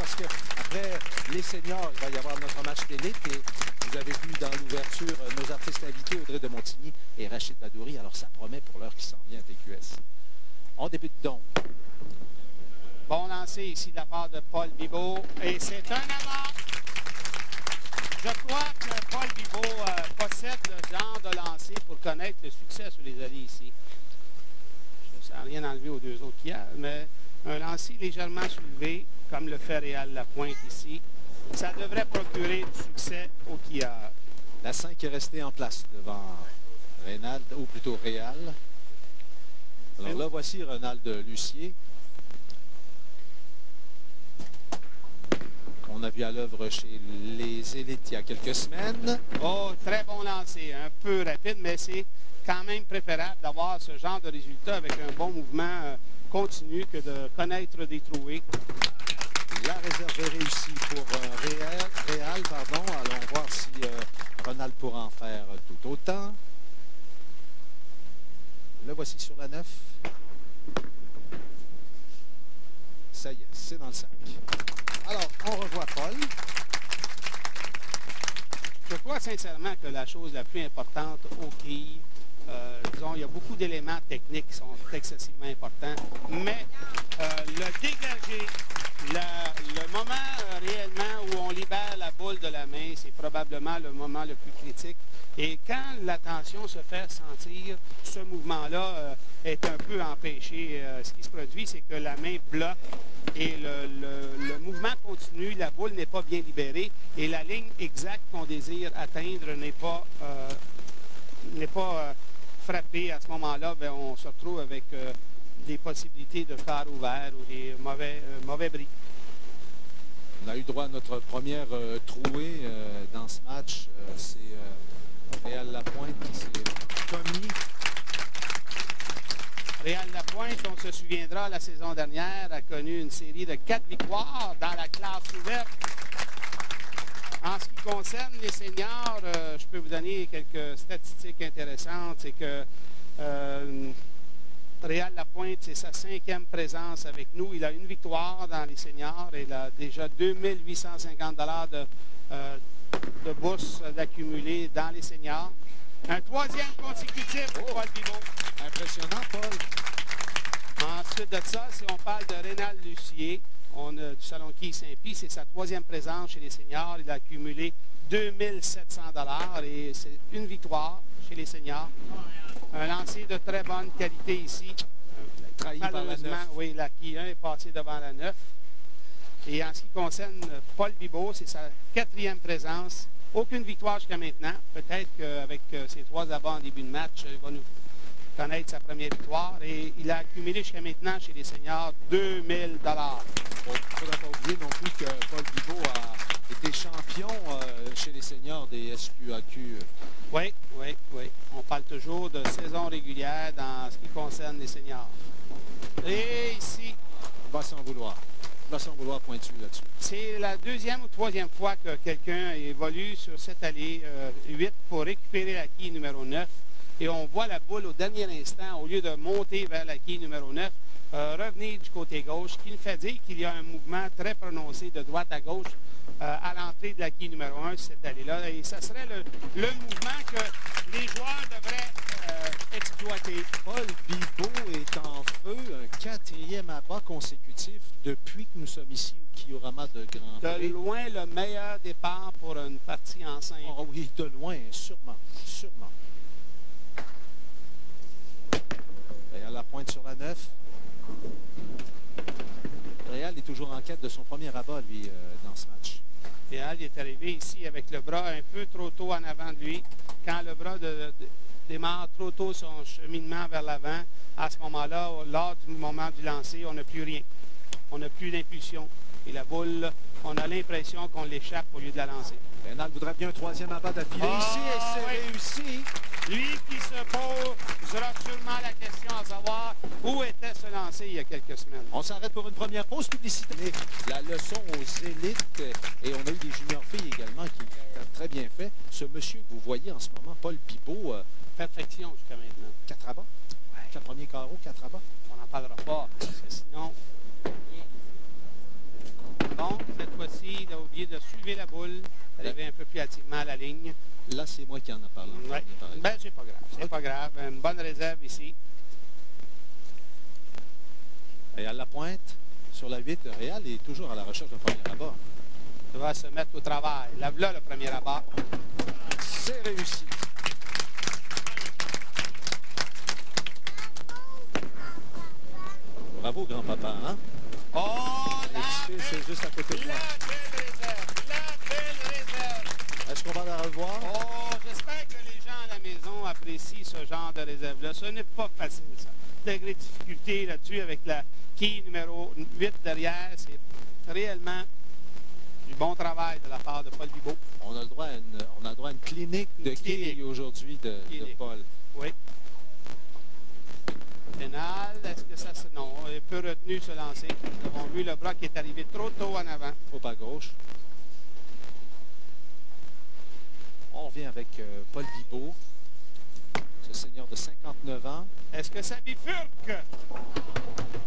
parce que après les seniors, il va y avoir notre match d'élite et vous avez vu dans l'ouverture nos artistes invités, Audrey de Montigny et Rachid Badouri. Alors ça promet pour l'heure qui s'en vient à TQS. On débute donc. Bon lancer ici de la part de Paul Bibeau. Et c'est un avant. Je crois que Paul Bibeau possède le genre de lancer pour connaître le succès sur les allées ici. Ça n'a rien enlevé aux deux autres hier, mais un lancer légèrement soulevé, comme le fait Réal Lapointe ici, ça devrait procurer du succès au quilleur. La 5 est restée en place devant Reynald, ou plutôt Réal. Alors là, voici Ronald Lucier. On a vu à l'œuvre chez les élites il y a quelques semaines. Oh, très bon lancer, un peu rapide, mais c'est quand même préférable d'avoir ce genre de résultat avec un bon mouvement continu que de connaître des trouées. La réserve est réussie pour Réal, pardon. Allons voir si Ronald pourra en faire tout autant. Le voici sur la 9. Ça y est, c'est dans le sac. Alors, on revoit Paul. Je crois sincèrement que la chose la plus importante au quilles, disons, il y a beaucoup d'éléments techniques qui sont excessivement importants, mais le dégager, le moment réellement où on libère la boule de la main, c'est probablement le moment le plus critique. Et quand la tension se fait sentir, ce mouvement-là est un peu empêché. Ce qui se produit, c'est que la main bloque et le mouvement continue, la boule n'est pas bien libérée et la ligne exacte qu'on désire atteindre n'est pas frappée. À ce moment-là, on se retrouve avec des possibilités de quart ouvert ou des mauvais bris. On a eu droit à notre première trouée dans ce match. C'est Réal Lapointe qui s'est commis. Réal Lapointe, on se souviendra, la saison dernière, a connu une série de 4 victoires dans la classe ouverte. En ce qui concerne les seniors, je peux vous donner quelques statistiques intéressantes. C'est que Réal Lapointe, c'est sa 5e présence avec nous. Il a une victoire dans les seniors. Il a déjà 2850 $ de bourse d'accumuler dans les seniors. Un 3e consécutif pour Paul Bibeau. Impressionnant, Paul. Ensuite de ça, si on parle de Reynald Lucier, du Salon Quilles Saint-Pie, c'est sa 3e présence chez les seniors. Il a accumulé 2700 $ et c'est une victoire chez les seniors. Un lancer de très bonne qualité ici. Trahi par la 9. Oui, la Quille 1 est passé devant la 9. Et en ce qui concerne Paul Bibeau, c'est sa 4e présence. Aucune victoire jusqu'à maintenant. Peut-être qu'avec ses 3 abats en début de match, il va nous connaître sa première victoire. Et il a accumulé jusqu'à maintenant chez les seniors 2000 $. Il ne faudra pas oublier non plus que Paul Bibeau a été champion chez les seniors des SQAQ. Oui. On parle toujours de saison régulière dans ce qui concerne les seniors. Et ici, Il va s'en vouloir. Pointu là-dessus. C'est la 2e ou 3e fois que quelqu'un évolue sur cette allée 8 pour récupérer la quille numéro 9. Et on voit la boule au dernier instant, au lieu de monter vers la quille numéro 9, revenir du côté gauche, ce qui nous fait dire qu'il y a un mouvement très prononcé de droite à gauche à l'entrée de la quille numéro 1 sur cette allée-là. Et ça serait le mouvement que les joueurs devraient exploiter. Paul Bibeau est en feu, un 4e abat consécutif depuis que nous sommes ici au Kiorama de Grand Prix. De loin, le meilleur départ pour une partie en 5. Oh oui, de loin, sûrement. Réal Lapointe sur la 9. Réal est toujours en quête de son premier abat, lui, dans ce match. Réal est arrivé ici avec le bras un peu trop tôt en avant de lui. Quand le bras démarre trop tôt son cheminement vers l'avant, à ce moment-là, lors du moment du lancer, on n'a plus rien. On n'a plus d'impulsion. Et la boule, on a l'impression qu'on l'échappe au lieu de la lancer. Reynald voudrait bien un 3e abat d'affilée ici et c'est réussi. Lui qui se posera sûrement la question à savoir où était ce lancer il y a quelques semaines. On s'arrête pour une première pause publicitaire. La leçon aux élites, et on a eu des juniors filles également qui ont très bien fait. Ce monsieur que vous voyez en ce moment, Paul Bibeau. Perfection jusqu'à maintenant. 4 abats. 4 premiers carreaux, 4 abats. On n'en parlera pas, parce que sinon... Bon, essayer de suivre la boule, arriver un peu plus activement à la ligne. Là, c'est moi qui en ai parlé. Ouais. Ben, c'est pas grave. C'est pas grave. Une bonne réserve ici. Réal Lapointe, sur la 8, Réal est toujours à la recherche d'un premier abat. Il va se mettre au travail. Là, le premier abat. C'est réussi. Bravo, grand-papa, hein? Oh, c'est juste à côté de moi. la belle réserve! La belle réserve! Est-ce qu'on va la revoir? Oh, j'espère que les gens à la maison apprécient ce genre de réserve-là. Ce n'est pas facile, ça. Degré de difficulté là-dessus avec la quille numéro 8 derrière. C'est réellement du bon travail de la part de Paul Bibeau. On a le droit à une clinique de quilles aujourd'hui de Paul. Oui. Pénal, est-ce que ça se... Non, il est peu retenu ce lancer. Nous avons vu le bras qui est arrivé trop tôt en avant. Trop à gauche. On revient avec Paul Bibeau, ce seigneur de 59 ans. Est-ce que ça bifurque?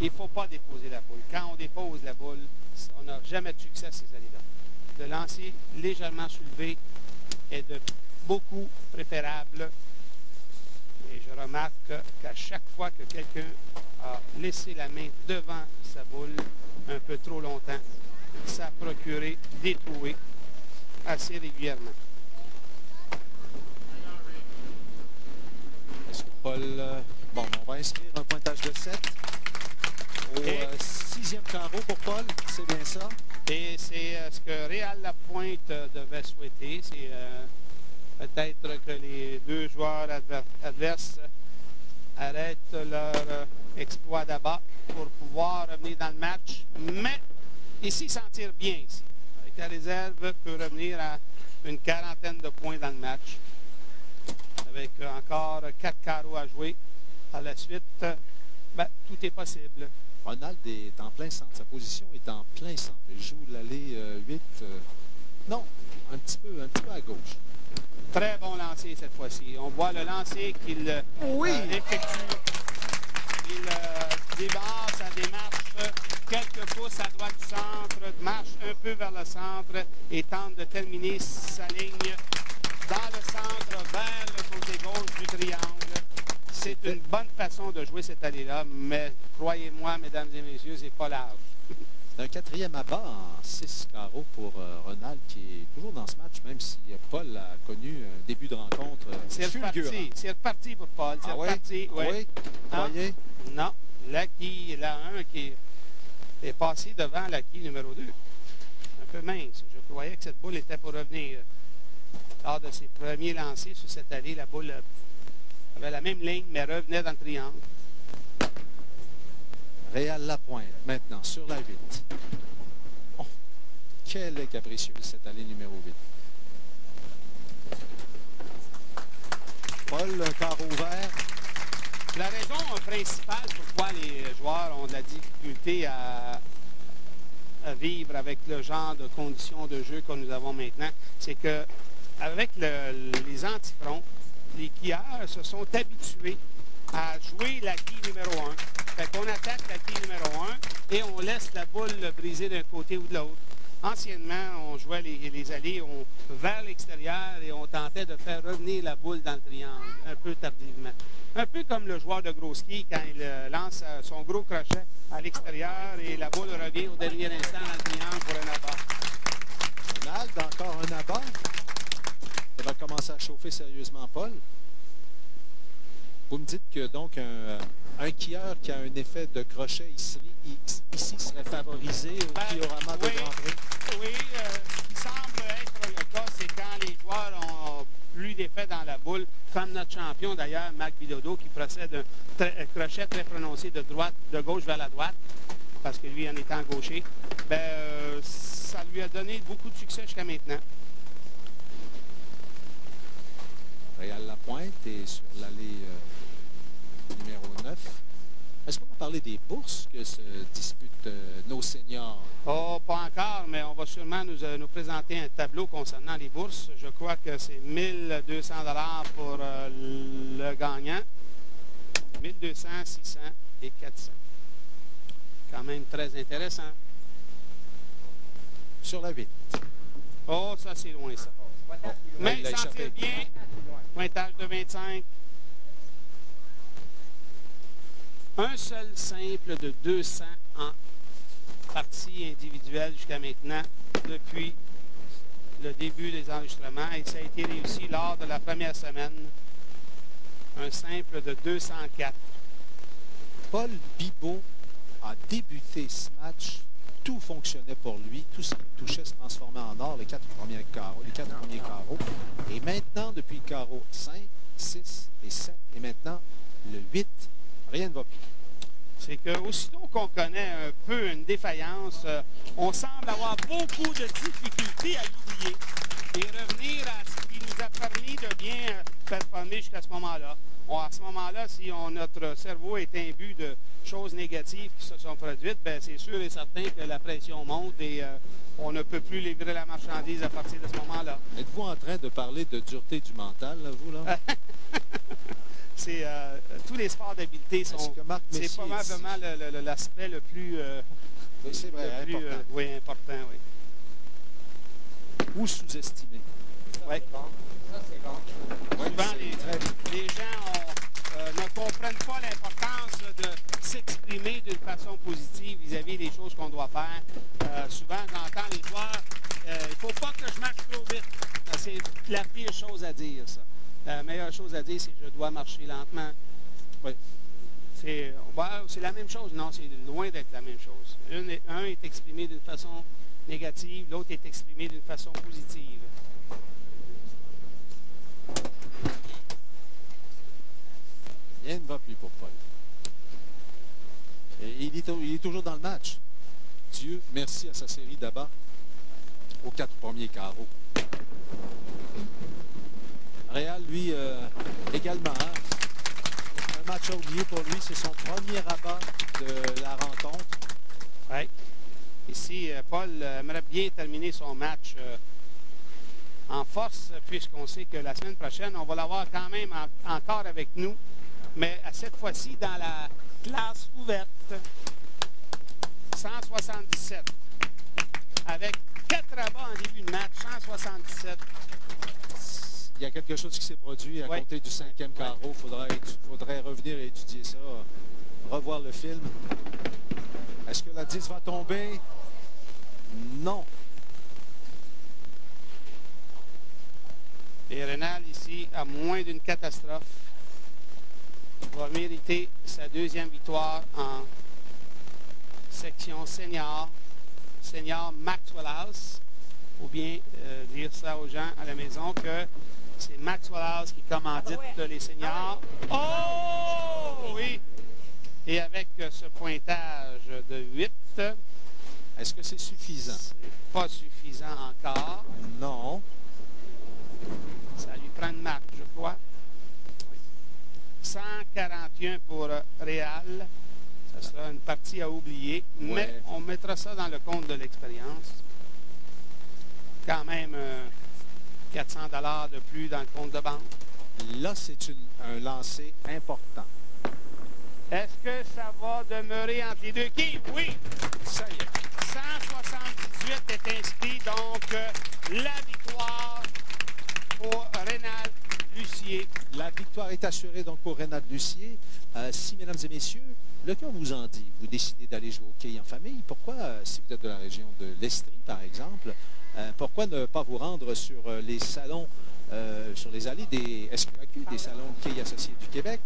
Il ne faut pas déposer la boule. Quand on dépose la boule, on n'a jamais de succès à ces allées-là. Le lancer légèrement soulevé est de beaucoup préférable. Et je remarque qu'à chaque fois que quelqu'un a laissé la main devant sa boule un peu trop longtemps, ça a procuré des trouées assez régulièrement. Est-ce que Paul... bon, on va inscrire un pointage de 7 au 6e carreau pour Paul, c'est bien ça? Et c'est ce que Réal Lapointe devait souhaiter, c'est peut-être que les deux joueurs adverses arrêtent leur exploit d'abat pour pouvoir revenir dans le match, mais ici sentir bien ici. Avec la réserve, peut revenir à une quarantaine de points dans le match. Avec encore 4 carreaux à jouer. À la suite, ben, tout est possible. Ronald est en plein centre. Sa position est en plein centre. Il joue l'allée 8. Non, un petit peu à gauche. Très bon lancer cette fois-ci. On voit le lancer qu'il effectue. Il débarque sa démarche quelques pouces à droite du centre, marche un peu vers le centre et tente de terminer sa ligne dans le centre vers le côté gauche du triangle. C'est une bonne façon de jouer cette allée-là, mais croyez-moi, mesdames et messieurs, c'est pas large. C'est un 4e abat en 6 carreaux pour Ronald qui est toujours dans ce match, même si Paul a connu un début de rencontre fulgurant. C'est reparti pour Paul. C'est reparti. Oui? Oui? Voyez? Non. La quille, la 1 qui est passé devant la quille numéro 2. Un peu mince. Je croyais que cette boule était pour revenir. Lors de ses premiers lancers sur cette allée, la boule avait la même ligne, mais revenait dans le triangle. Réal Lapointe, maintenant, sur la 8. Oh, quelle est capricieuse cette allée numéro 8. Paul, un carreau vert. La raison principale pourquoi les joueurs ont de la difficulté à vivre avec le genre de conditions de jeu que nous avons maintenant, c'est que avec les antifronts, les quilleurs se sont habitués à jouer la quille numéro 1. Fait qu'on attaque la quille numéro 1 et on laisse la boule briser d'un côté ou de l'autre. Anciennement, on jouait les allées vers l'extérieur et on tentait de faire revenir la boule dans le triangle, un peu tardivement. Un peu comme le joueur de gros ski quand il lance son gros crochet à l'extérieur et la boule revient au dernier instant dans le triangle pour un abat. Ronald, encore un abat. Ça va commencer à chauffer sérieusement Paul. Vous me dites que donc un quilleur qui a un effet de crochet ici serait favorisé au diorama de Grand Prix. Oui, ce qui semble être le cas, c'est quand les joueurs ont plus d'effet dans la boule, comme notre champion d'ailleurs, Marc Bilodeau, qui procède d'un crochet très prononcé de gauche vers la droite, parce que lui, en étant gaucher, ça lui a donné beaucoup de succès jusqu'à maintenant. Réal Lapointe est sur l'allée numéro 9. Est-ce qu'on a parlé des bourses que se disputent nos seniors? Oh, pas encore, mais on va sûrement nous présenter un tableau concernant les bourses. Je crois que c'est 1 200 $ pour le gagnant, 1 200, 600 et 400. Quand même très intéressant. Sur la 8. Oh, ça, c'est loin, ça. Mais il a il s'en échappé. tire bien. Pointage de 25. Un seul simple de 200 en partie individuelle jusqu'à maintenant, depuis le début des enregistrements. Et ça a été réussi lors de la première semaine. Un simple de 204. Paul Bibeau a débuté ce match. Tout fonctionnait pour lui. Tout ce qu'il touchait se transformait en or, les quatre premiers carreaux. Et maintenant, depuis le carreau 5, 6 et 7, et maintenant le 8, rien ne va plus. C'est qu'aussitôt qu'on connaît un peu une défaillance, on semble avoir beaucoup de difficultés à l'oublier et revenir à ce qui nous a permis de bien performer jusqu'à ce moment-là. À ce moment-là, si notre cerveau est imbu de choses négatives qui se sont produites, bien, c'est sûr et certain que la pression monte et on ne peut plus livrer la marchandise à partir de ce moment-là. Êtes-vous en train de parler de dureté du mental, là, vous, là? C'est tous les sports d'habileté sont. C'est probablement l'aspect le plus. Oui, c'est vrai, important. Oui, important, oui. Ou sous-estimé. Oui. Ça, c'est bon. Souvent, les gens ne comprennent pas l'importance de s'exprimer d'une façon positive vis-à-vis des choses qu'on doit faire. Souvent, j'entends les joueurs, il ne faut pas que je marche trop vite. C'est la pire chose à dire, ça. La meilleure chose à dire, c'est que je dois marcher lentement. Oui. C'est la même chose. Non, c'est loin d'être la même chose. Un est exprimé d'une façon négative, l'autre est exprimé d'une façon positive. Rien ne va plus pour Paul. Et il est toujours dans le match. Dieu merci à sa série d'abat aux 4 premiers carreaux. Réal, lui, également. Un match à oublier pour lui. C'est son premier rabat de la rencontre. Oui. Ici, Paul aimerait bien terminer son match en force, puisqu'on sait que la semaine prochaine, on va l'avoir quand même encore avec nous, mais à cette fois-ci dans la classe ouverte, 177. Avec 4 rabats en début de match, 177. Il y a quelque chose qui s'est produit à compter du 5e carreau. Faudrait revenir et étudier ça, revoir le film. Est-ce que la 10 va tomber? Non. Et Rénal, ici, à moins d'une catastrophe, va mériter sa 2e victoire en section senior Maxwell House. Il faut bien dire ça aux gens à la maison que c'est Maxwell House qui commandite les seniors. Oh! Oui! Et avec ce pointage de 8, est-ce que c'est suffisant? C'est pas suffisant encore. Non. Ça lui prend une marque, je crois. Oui. 141 pour Réal. Ça sera une partie à oublier, mais on mettra ça dans le compte de l'expérience. Quand même 400 $ de plus dans le compte de banque. Là, c'est un lancer important. Est-ce que ça va demeurer entre les deux quilles? Oui! Ça y est. 178 est inscrit, donc la victoire pour Rénal Lucier. La victoire est assurée donc pour Rénal Lucier. Si, mesdames et messieurs, le cœur vous en dit, vous décidez d'aller jouer au quai en famille, pourquoi, si vous êtes de la région de l'Estrie, par exemple, pourquoi ne pas vous rendre sur les salons, sur les allées des SQAQ, des salons de quai associés du Québec,